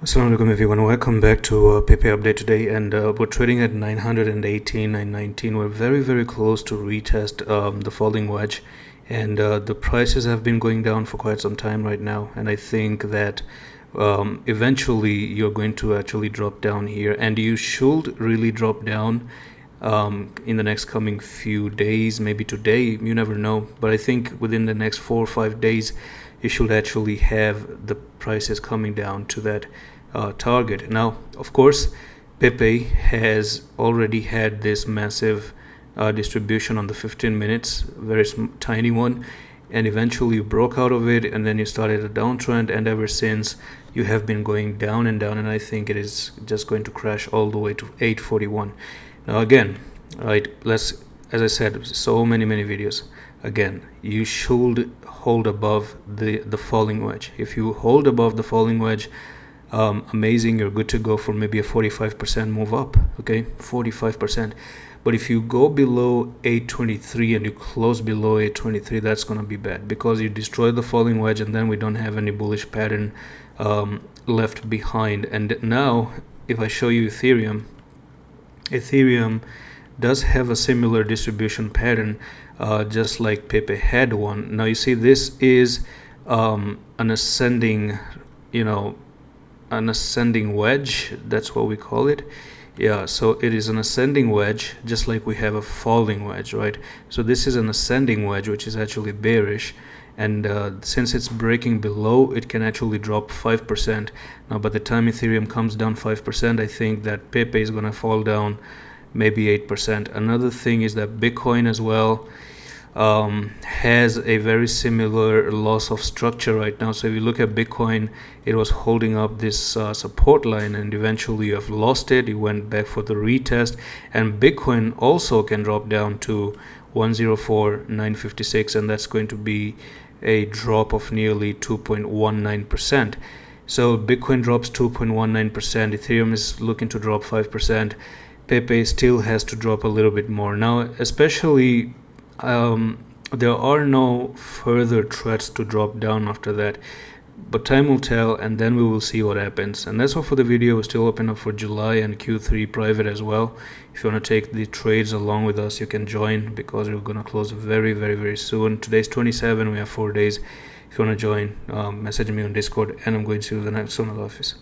Assalamu alaikum everyone, welcome back to Pepe update today, and we're trading at 918, 919. We're very close to retest the falling wedge, and the prices have been going down for quite some time right now, and I think that eventually you're going to actually drop down here, and you should really drop down in the next coming few days, maybe today, you never know, but I think within the next 4 or 5 days you should actually have the prices coming down to that target. Now, of course, Pepe has already had this massive distribution on the 15 minutes, very tiny one, and eventually you broke out of it, and then you started a downtrend, and ever since you have been going down and down, and I think it is just going to crash all the way to 841. Now again, right, as I said, so many videos, again, you should hold above the falling wedge. If you hold above the falling wedge, amazing, you're good to go for maybe a 45% move up. Okay, 45%. But if you go below 823 and you close below 823, that's going to be bad, because you destroy the falling wedge and then we don't have any bullish pattern left behind. And now if I show you Ethereum does have a similar distribution pattern, just like Pepe had one. Now you see, this is an ascending, an ascending wedge, that's what we call it. Yeah, so it is an ascending wedge, just like we have a falling wedge, right? So this is an ascending wedge, which is actually bearish, and since it's breaking below, it can actually drop 5%. Now by the time Ethereum comes down 5%, I think that Pepe is gonna fall down maybe 8%. Another thing is that Bitcoin as well has a very similar loss of structure right now. So if you look at Bitcoin, it was holding up this support line, and eventually you have lost it. You went back for the retest, and Bitcoin also can drop down to 104,956, and that's going to be a drop of nearly 2.19%. So Bitcoin drops 2.19%, Ethereum is looking to drop 5%, Pepe still has to drop a little bit more. Now, especially there are no further threats to drop down after that, but time will tell, and then we will see what happens. And that's all for the video. We're still open up for July and Q3 private as well. If you want to take the trades along with us, you can join, because we're going to close very soon. Today's 27, we have 4 days. If you want to join, message me on Discord, and I'm going to see you the next one at the office.